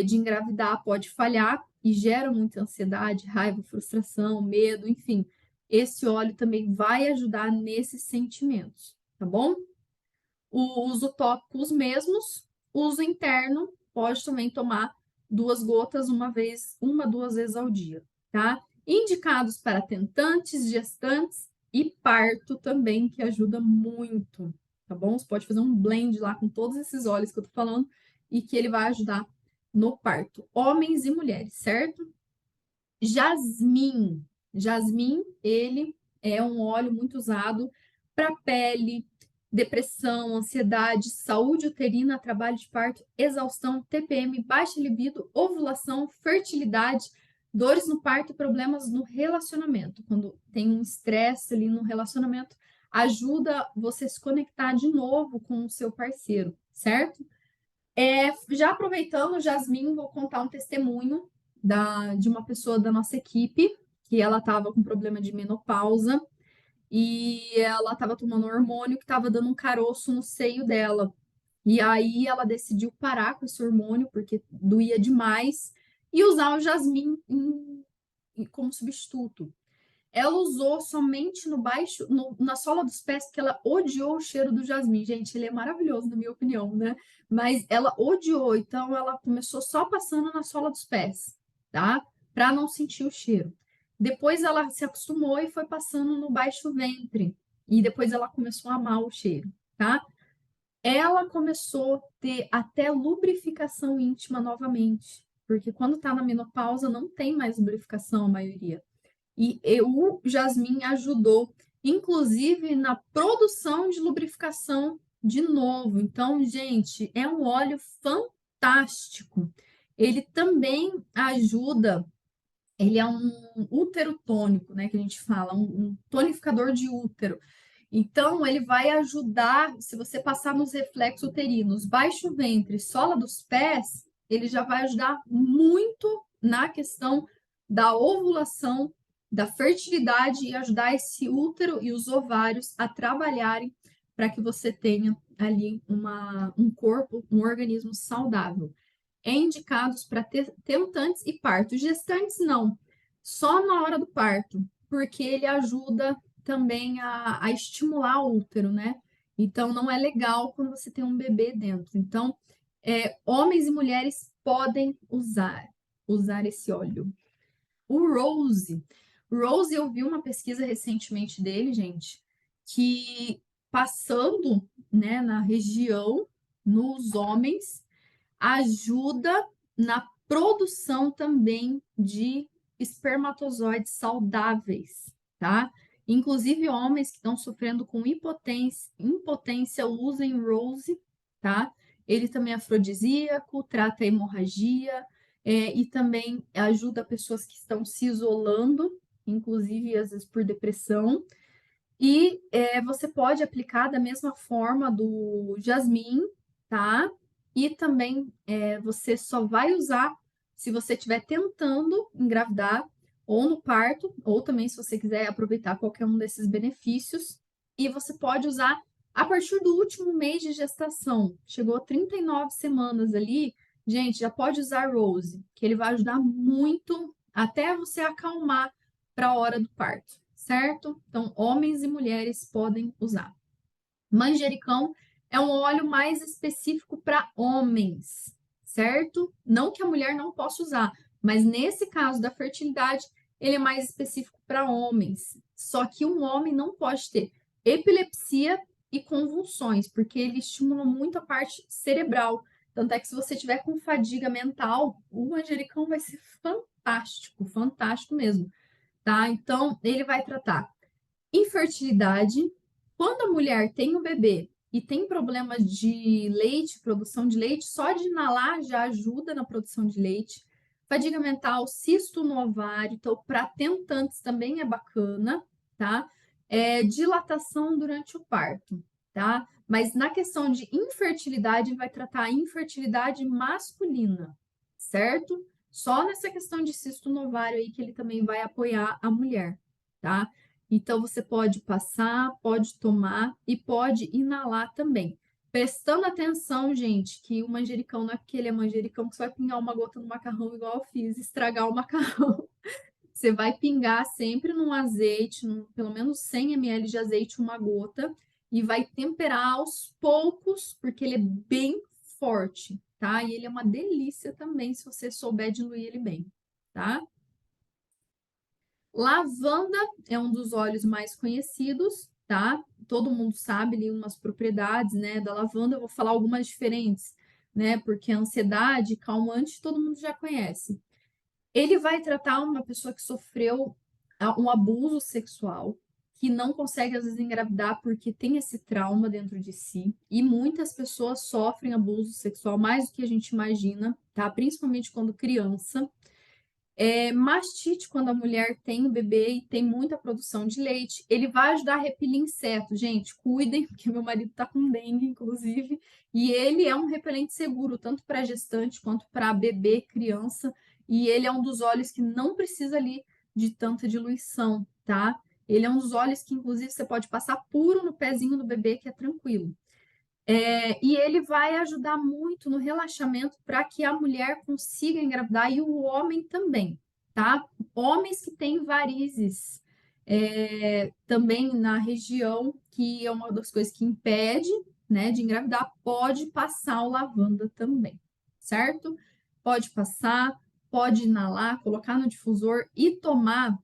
de engravidar pode falhar e gera muita ansiedade, raiva, frustração, medo, enfim. Esse óleo também vai ajudar nesses sentimentos, tá bom? O uso tópico, os mesmos. Uso interno, pode também tomar 2 gotas uma, 2 vezes ao dia, tá? Indicados para tentantes, gestantes e parto também, que ajuda muito, tá bom? Você pode fazer um blend lá com todos esses óleos que eu tô falando e que ele vai ajudar no parto. Homens e mulheres, certo? Jasmim. Jasmim, ele é um óleo muito usado para pele, depressão, ansiedade, saúde uterina, trabalho de parto, exaustão, TPM, baixa libido, ovulação, fertilidade, dores no parto e problemas no relacionamento. Quando tem um estresse ali no relacionamento, ajuda você a se conectar de novo com o seu parceiro, certo? Já aproveitando, Jasmine, vou contar um testemunho de uma pessoa da nossa equipe, que ela estava com problema de menopausa e ela estava tomando um hormônio que estava dando um caroço no seio dela. E aí ela decidiu parar com esse hormônio, porque doía demais, e usar o jasmim como substituto. Ela usou somente na sola dos pés, porque ela odiou o cheiro do jasmim. Gente, ele é maravilhoso, na minha opinião, né? Mas ela odiou, então ela começou só passando na sola dos pés, tá? Para não sentir o cheiro. Depois ela se acostumou e foi passando no baixo ventre. E depois ela começou a amar o cheiro, tá? Ela começou a ter até lubrificação íntima novamente. Porque quando tá na menopausa, não tem mais lubrificação, a maioria. E o jasmim ajudou, inclusive, na produção de lubrificação de novo. Então, gente, é um óleo fantástico. Ele também ajuda, ele é um útero tônico, né, que a gente fala, um tonificador de útero. Então, ele vai ajudar, se você passar nos reflexos uterinos, baixo ventre, sola dos pés, ele já vai ajudar muito na questão da ovulação, da fertilidade e ajudar esse útero e os ovários a trabalharem para que você tenha ali um corpo, um organismo saudável. É indicados para tentantes e partos. Gestantes não, só na hora do parto, porque ele ajuda também a estimular o útero, né? Então, não é legal quando você tem um bebê dentro. Então, homens e mulheres podem usar esse óleo. O Rose. Rose, eu vi uma pesquisa recentemente dele, gente, que passando, né, na região, nos homens, ajuda na produção também de espermatozoides saudáveis, tá? Inclusive, homens que estão sofrendo com impotência usem Rose, tá? Ele também é afrodisíaco, trata a hemorragia, e também ajuda pessoas que estão se isolando, inclusive às vezes por depressão. E você pode aplicar da mesma forma do jasmim, tá? E também você só vai usar se você estiver tentando engravidar, ou no parto, ou também se você quiser aproveitar qualquer um desses benefícios. E você pode usar a partir do último mês de gestação. Chegou a 39 semanas ali, gente, já pode usar Rose, que ele vai ajudar muito até você acalmar para a hora do parto, certo? Então, homens e mulheres podem usar. Manjericão é um óleo mais específico para homens, certo? Não que a mulher não possa usar, mas nesse caso da fertilidade, ele é mais específico para homens. Só que um homem não pode ter epilepsia e convulsões, porque ele estimula muito a parte cerebral. Tanto é que se você tiver com fadiga mental, o manjericão vai ser fantástico, fantástico mesmo, tá? Então, ele vai tratar infertilidade. Quando a mulher tem o bebê e tem problemas de leite, produção de leite, só de inalar já ajuda na produção de leite. Fadiga mental, cisto no ovário, então para tentantes também é bacana, tá? Dilatação durante o parto, tá? Mas na questão de infertilidade, ele vai tratar a infertilidade masculina, certo? Só nessa questão de cisto no ovário aí que ele também vai apoiar a mulher, tá? Então, você pode passar, pode tomar e pode inalar também. Prestando atenção, gente, que o manjericão não é porque ele é manjericão que você vai pingar uma gota no macarrão igual eu fiz, estragar o macarrão. Você vai pingar sempre num azeite, pelo menos 100 ml de azeite, uma gota, e vai temperar aos poucos, porque ele é bem forte, tá? E ele é uma delícia também, se você souber diluir ele bem, tá? Lavanda é um dos óleos mais conhecidos, tá? Todo mundo sabe ali umas propriedades, né, da lavanda. Eu vou falar algumas diferentes, né? Porque a ansiedade, calmante, todo mundo já conhece. Ele vai tratar uma pessoa que sofreu um abuso sexual, que não consegue às vezes engravidar porque tem esse trauma dentro de si. E muitas pessoas sofrem abuso sexual mais do que a gente imagina, tá? Principalmente quando criança. Mastite, quando a mulher tem o bebê e tem muita produção de leite, ele vai ajudar a repelir insetos. Gente, cuidem, porque meu marido está com dengue, inclusive, e ele é um repelente seguro, tanto para gestante quanto para bebê, criança, e ele é um dos óleos que não precisa ali de tanta diluição, tá? Ele é um dos óleos que, inclusive, você pode passar puro no pezinho do bebê, que é tranquilo. E ele vai ajudar muito no relaxamento para que a mulher consiga engravidar e o homem também, tá? Homens que têm varizes também na região, que é uma das coisas que impede, né, de engravidar, pode passar o lavanda também, certo? Pode passar, pode inalar, colocar no difusor e tomar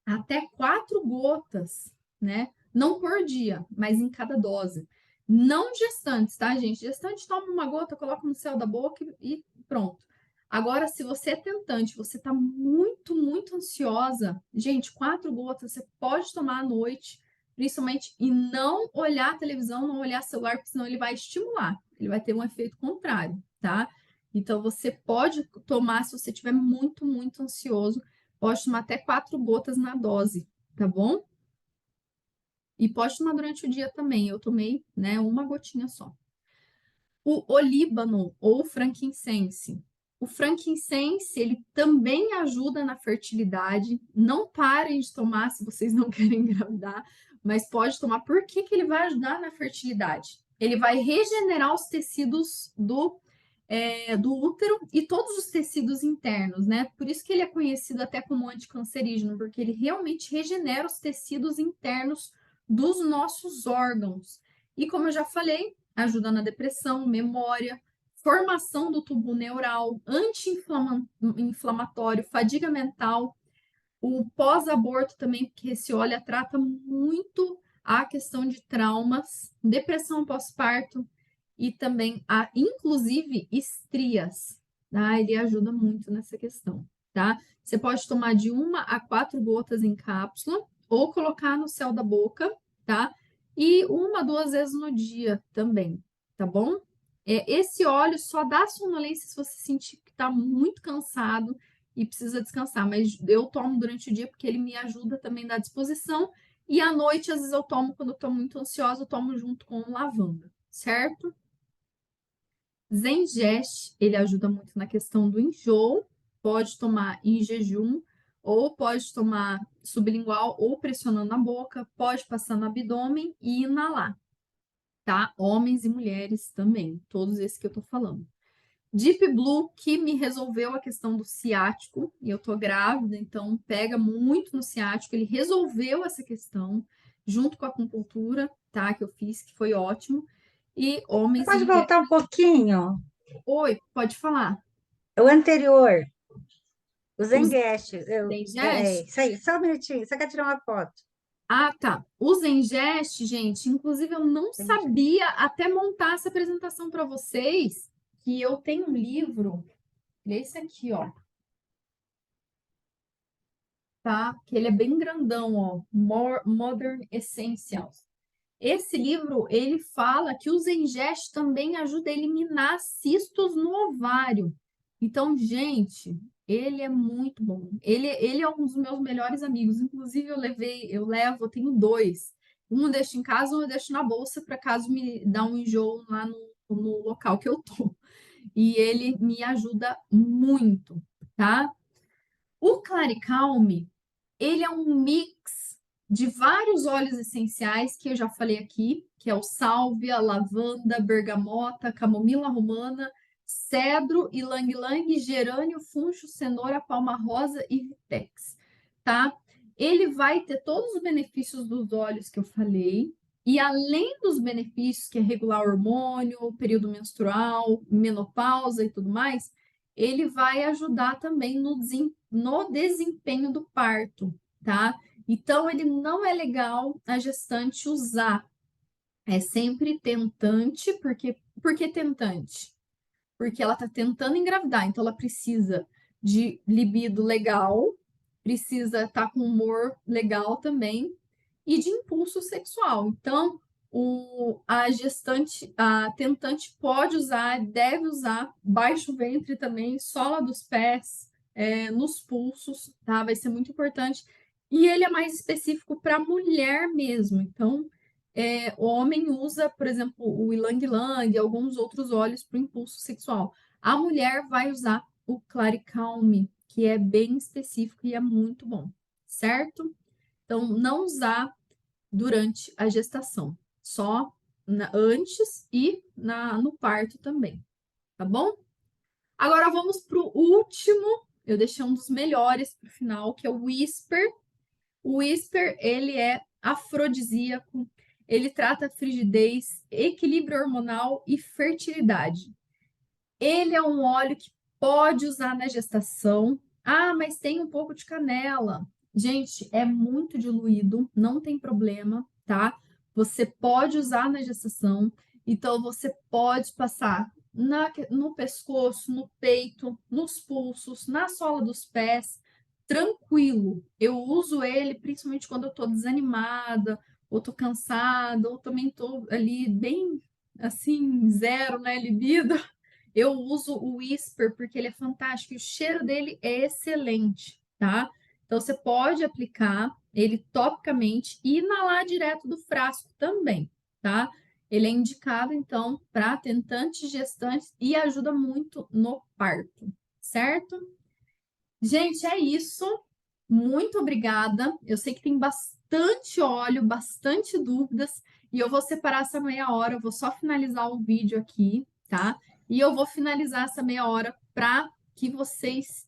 até 4 gotas, né? Não por dia, mas em cada dose. Não gestantes, tá, gente? Gestante toma uma gota, coloca no céu da boca e pronto. Agora, se você é tentante, você tá muito, muito ansiosa, gente, 4 gotas você pode tomar à noite, principalmente, e não olhar a televisão, não olhar celular, porque senão ele vai estimular, ele vai ter um efeito contrário, tá? Então, você pode tomar se você estiver muito, muito ansioso. Pode tomar até 4 gotas na dose, tá bom? E pode tomar durante o dia também. Eu tomei, né, uma gotinha só. O olíbano ou frankincense. O frankincense, ele também ajuda na fertilidade. Não parem de tomar se vocês não querem engravidar, mas pode tomar. Por que que ele vai ajudar na fertilidade? Ele vai regenerar os tecidos do útero e todos os tecidos internos, né? Por isso que ele é conhecido até como anticancerígeno, porque ele realmente regenera os tecidos internos dos nossos órgãos. E como eu já falei, ajuda na depressão, memória, formação do tubo neural, anti-inflamatório, fadiga mental, o pós-aborto também, porque esse óleo trata muito a questão de traumas, depressão pós-parto e também inclusive estrias, tá? Ele ajuda muito nessa questão, tá? Você pode tomar de 1 a 4 gotas em cápsula ou colocar no céu da boca, tá? E 1, 2 vezes no dia também, tá bom? Esse óleo só dá sonolência se você sentir que está muito cansado e precisa descansar, mas eu tomo durante o dia porque ele me ajuda também na disposição e à noite, às vezes, eu tomo quando eu estou muito ansiosa, eu tomo junto com lavanda, certo? Zengeste, ele ajuda muito na questão do enjoo, pode tomar em jejum, ou pode tomar sublingual ou pressionando a boca, pode passar no abdômen e inalar, tá? Homens e mulheres também, todos esses que eu tô falando. Deep Blue, que me resolveu a questão do ciático, e eu tô grávida, então pega muito no ciático, ele resolveu essa questão, junto com a acupuntura, tá? Que eu fiz, que foi ótimo. E Você homens e pode mulheres. voltar um pouquinho? Oi, pode falar. O anterior, o Os Zengest. Zengest? Isso aí, só um minutinho, só quero tirar uma foto. Ah, tá. O Zengest, gente, inclusive eu não sabia até montar essa apresentação para vocês que eu tenho um livro, esse aqui, ó, tá? Que ele é bem grandão, ó, Modern Essentials. Esse livro, ele fala que o Zengest também ajuda a eliminar cistos no ovário. Então, gente, ele é muito bom. Ele é um dos meus melhores amigos. Inclusive, eu tenho dois. Um eu deixo em casa, um eu deixo na bolsa, para caso me dá um enjoo lá no local que eu tô. E ele me ajuda muito, tá? O Claricalme, ele é um mix de vários óleos essenciais que eu já falei aqui, que é o sálvia, lavanda, bergamota, camomila romana, cedro, ylang-ylang, gerânio, funcho, cenoura, palma rosa e vitex, tá? Ele vai ter todos os benefícios dos óleos que eu falei, e além dos benefícios, que é regular hormônio, período menstrual, menopausa e tudo mais, ele vai ajudar também no desempenho do parto, tá? Então, ele não é legal a gestante usar. É sempre tentante, por que tentante? Porque ela está tentando engravidar, então ela precisa de libido legal, precisa estar com humor legal também e de impulso sexual. Então, a tentante pode usar, deve usar baixo ventre também, sola dos pés, nos pulsos, tá? Vai ser muito importante. E ele é mais específico para mulher mesmo. Então, o homem usa, por exemplo, o ylang-ylang e alguns outros óleos para o impulso sexual. A mulher vai usar o Claricalme, que é bem específico e é muito bom, certo? Então, não usar durante a gestação, só antes e no parto também, tá bom? Agora vamos para o último, eu deixei um dos melhores para o final, que é o Whisper. O Whisper, ele é afrodisíaco, ele trata frigidez, equilíbrio hormonal e fertilidade. Ele é um óleo que pode usar na gestação. Ah, mas tem um pouco de canela. Gente, é muito diluído, não tem problema, tá? Você pode usar na gestação, então você pode passar no pescoço, no peito, nos pulsos, na sola dos pés, tranquilo. Eu uso ele principalmente quando eu tô desanimada, ou tô cansada, ou também tô ali bem assim, zero, né, libido. Eu uso o Whisper porque ele é fantástico e o cheiro dele é excelente, tá? Então você pode aplicar ele topicamente e inalar direto do frasco também, tá? Ele é indicado então para tentantes, gestantes e ajuda muito no parto, certo? Gente, é isso. Muito obrigada. Eu sei que tem bastante óleo, bastante dúvidas, e eu vou separar essa meia hora, eu vou só finalizar o vídeo aqui, tá? E eu vou finalizar essa meia hora para que vocês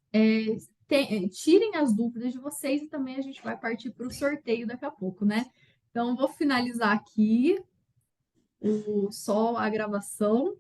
tirem as dúvidas de vocês e também a gente vai partir para o sorteio daqui a pouco, né? Então, eu vou finalizar aqui só a gravação.